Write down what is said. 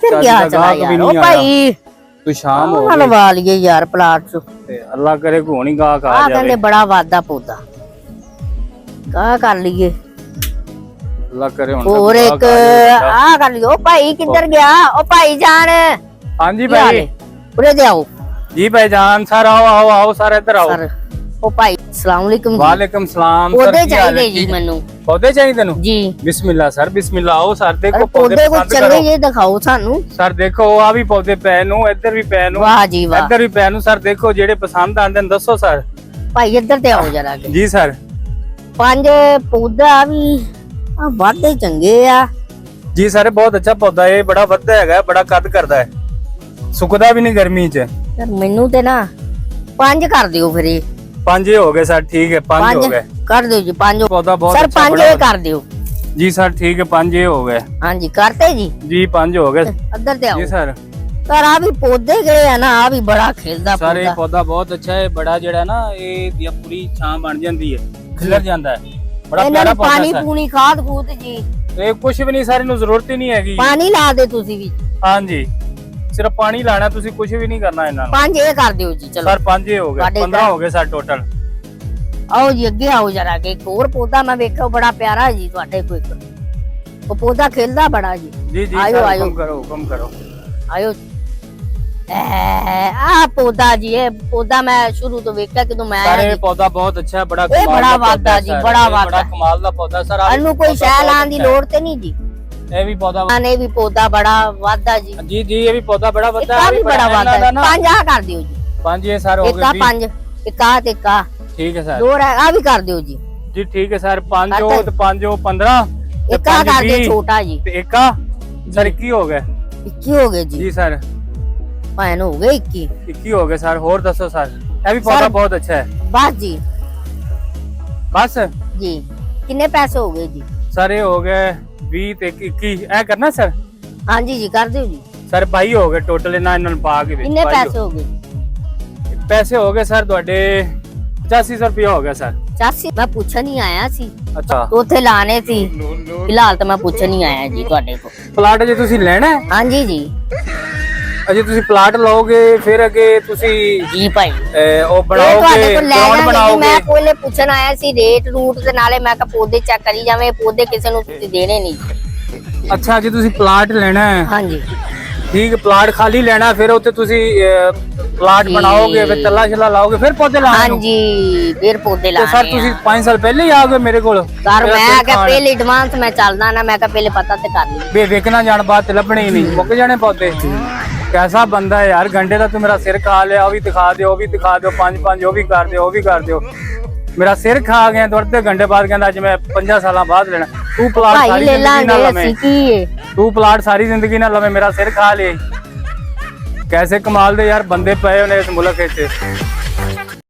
फिर क्या चला यार ओ भाई तू शाम हो लवा लिए यार प्लाट चो अल्लाह करे घोनी गा खा आ जावे कहंदे बड़ा वादा पौधा का कर लिए अल्लाह करे हुन और एक आ कर लियो भाई किधर गया ओ भाई जान हां जी भाई उरे दे आओ जी भाईजान सर आओ आओ आओ सर इधर आओ सर ओ भाई अस्सलाम वालेकुम जी वालेकुम सलाम पौधे चाहिए जी मैनू पौधे चाहिए तेनू जी बिस्मिल्लाह सर बिस्मिल्लाह आओ सर देखो पौधे को पसंद चंगे करो ये दिखाओ सानू सर देखो आ भी पौधे पै नू इधर भी पै नू वाह जी वाह इधर भी पै नू सर देखो जेड़े पसंद आंदे ने दसो सर भाई इधर ते आओ जरा जी सर पंज पौधा भी आ वाधे चंगे आ जी सर बहुत अच्छा पौधा है बड़ा वड्डा हैगा बड़ा कद करदा है सुकदा भी नहीं गर्मी च यार मैनू ते ना पंज कर दियो फिर ये पांच ही हो गए सर ठीक है पांच हो गए कर दियो जी पांच पौधा बहुत सर अच्छा पांच बड़ा कर दियो जी सर ठीक है पांच ही हो गए हाँ जी करते जी जी पांच हो गए अदर ते आओ जी सर सर आ भी पौधे गए है ना आ भी बड़ा खेलदा सर ये पौधा पौधा बहुत अच्छा है बड़ा जेड़ा ना ये पूरी छां बन जाती है खिलर जाता है बड़ा ਇਹਨਾਂ प्यारा ਨੂੰ पौधा ਪਾਣੀ सर ਪੂਣੀ ਖਾਦ ਖੂਦ ਜੀ तो ये कुछ भी नहीं सर इन्हें जरूरत ही नहीं हैगी ਪਾਣੀ ਲਾ ਦੇ ਤੁਸੀਂ ਵੀ हाँ जी सिर्फ पानी लाना तुसी कुछ भी नहीं करना इन्हां ਪੰਜ ਇਹ ਕਰ ਦਿਓ ਜੀ ਚਲੋ सर पांच ही हो गए साढ़े 15 हो गए सर टोटल ਆਓ ਜੀ ਅੱਗੇ ਆਓ ਜਰਾ ਕਿ ਇੱਕ ਹੋਰ ਪੌਦਾ ਮੈਂ ਵੇਖਿਆ ਬੜਾ ਪਿਆਰਾ ਜੀ ਤੁਹਾਡੇ ਕੋਲ ਇੱਕ ਉਹ ਪੌਦਾ ਖੇਲਦਾ ਬੜਾ ਜੀ जी जी आयो, सर आयो। हुक्म करो ਆਇਓ ਆ ਪੌਦਾ ਜੀ ਇਹ ਪੌਦਾ ਮੈਂ ਸ਼ੁਰੂ ਤੋਂ ਵੇਖਿਆ ਜਦੋਂ ਮੈਂ सर ਆਇਆ ये जी। पौधा बहुत अच्छा है बड़ा ये कमाल बड़ा दा वादा पौधा है जी, सर, बड़ा ये वादा। बड़ा कमाल दा पौधा सर आप ਇਹਨੂੰ ਕੋਈ ਸ਼ੈ ਲਾਉਣ ਦੀ ਲੋੜ ਤੇ ਨਹੀਂ ਜੀ ये भी पौधा ਨੇ ਵੀ ਪੌਦਾ ਬੜਾ ਵਾਦਾ ਜੀ जी जी ये भी पौधा बड़ा ਇੱਕ बड़ा ਆ ਵੀ ਬੜਾ ਵਾਦਾ है ना ਪੰਜ ਆ ਕਰ ਦਿਓ ਜੀ पांच ये सर हो ਇੱਕ ਆ गए ਪੰਜ ਇੱਕ ਆ ਤੇ ਇੱਕ ਆ ठीक है सर ਦੋ ਆ ਵੀ ਕਰ ਦਿਓ ਜੀ जी ठीक है सर पांच करते हो तो पांच हो 15 ਇੱਕ ਆ ਕਰ ਦਿਓ ਛੋਟਾ ਜੀ ਤੇ ਇੱਕ ਆ ਸਰ 21 ਹੋ ਗਏ 21 ਹੋ ਗਏ ਜੀ ਜੀ ਸਰ ਭੈਣ ਹੋ ਗਏ 21 21 ਹੋ ਗਏ ਸਰ ਹੋਰ ਦੱਸੋ ਸਰ ਇਹ ਵੀ ਪੌਦਾ ਸਰ- ਬਹੁਤ ਅੱਛਾ ਹੈ ਬਸ ਜੀ ਬਸ ਜੀ ਕਿੰਨੇ ਪੈਸੇ ਹੋ ਗਏ ਜੀ ਸਰ ਇਹ ਹੋ ਗਏ 20 ਤੇ 21 ਇਹ ਕਰਨਾ ਸਰ ਹਾਂਜੀ ਜੀ ਕਰ ਦਿਓ ਜੀ ਸਰ 22 ਹੋ ਗਏ ਟੋਟਲ ਇਹਨਾਂ ਨੂੰ ਪਾ ਕੇ ਵਿੱਚ ਕਿੰਨੇ 22 ਪੈਸੇ ਹੋ ਗਏ ਪੈਸੇ ਹੋ ਗਏ ਸਰ ਤੁਹਾਡੇ 8500 ਰੁਪਏ ਹੋ ਗਿਆ ਸਰ 84 ਮੈਂ ਪੁੱਛਣ ਹੀ ਆਇਆ ਸੀ ਅੱਛਾ ਉੱਥੇ ਲਾਣੇ ਸੀ ਫਿਲਹਾਲ ਤਾਂ ਮੈਂ ਪੁੱਛਣ ਹੀ ਆਇਆ ਜੀ ਤੁਹਾਡੇ ਕੋਲ ਪਲਾਟ ਜੇ ਤੁਸੀਂ ਲੈਣਾ ਹੈ ਹਾਂਜੀ ਜੀ ਅਜੇ ਤੁਸੀਂ ਪਲਾਟ ਲਓਗੇ ਫਿਰ ਅੱਗੇ ਤੁਸੀਂ ਜੀ ਭਾਈ ਉਹ ਇਹ ਬਣਾਓਗੇ ਤੁਹਾਡੇ ਕੋਲ ਲੈ ਗਰਾਊਂਡ ਜਾਵਾਂਗੇ ਜੀ। ਬਣਾਓਗੇ ਮੈਂ ਕੋਲੇ ਪੁੱਛਣ ਆਇਆ ਸੀ ਰੇਟ ਰੂਟ ਤੇ ਨਾਲੇ ਮੈਂ ਕਿਹਾ ਪੌਦੇ ਚੈੱਕ ਕਰੀ ਜਾਵੇਂ ਪੌਦੇ ਕਿਸੇ ਨੂੰ ਤੁਸੀਂ ਦੇਣੇ ਨਹੀਂ ਅੱਛਾ ਜੇ ਤੁਸੀਂ ਪਲਾਟ ਲੈਣਾ ਹੈ ਹਾਂਜੀ ਠੀਕ ਪਲਾਟ ਖਾਲੀ ਲੈਣਾ ਫਿਰ ਉੱਥੇ ਤੁਸੀਂ ਪਲਾਟ ਜੀ। ਬਣਾਓਗੇ ਫਿਰ ਤੱਲਾ ਛੱਲਾ ਲਾਓਗੇ ਫਿਰ ਪੌਦੇ ਲਾਉਣੇ ਨੂੰ ਹਾਂਜੀ ਫਿਰ ਪੌਦੇ ਤੇ ਲਾਣੇ ਸਰ ਤੁਸੀਂ 5 ਸਾਲ ਪਹਿਲੇ ਹੀ ਆਓਗੇ ਮੇਰੇ ਕੋਲ ਸਰ ਮੈਂ ਕਿਹਾ ਪਹਿਲੇ ਐਡਵਾਂਸ ਮੈਂ ਚੱਲਦਾ ਨਾ ਮੈਂ ਕਿਹਾ ਪਹਿਲੇ ਪਤਾ ਤੇ ਕਰ ਲਈ ਵੇ ਵੇਖਣਾ ਜਾਣ ਬਾਅਦ ਤੇ ਲੱਭਣੇ ਹੀ ਨਹੀਂ ਮੁੱਕ ਜਾਣੇ ਪੌਦੇ कैसा बंदा है यार घंटे का तू मेरा सिर खा लिया वो भी दिखा दो वो भी दिखा दो 5 वो भी कर दो वो भी कर दो मेरा सिर खा गया तो अद्धे घंटे बाद कहता अज मैं 5 साल बाद लेना तू प्लाट ਭਾਈ सारी ਲੈ जिंदगी ना ਲਾਂਗੇ लवे ਅਸੀਂ ਕੀ ਏ तू प्लाट सारी जिंदगी ना लवे मेरा सिर खा ले कैसे कमाल दे यार बंदे पे उन्हें इस मुल्क च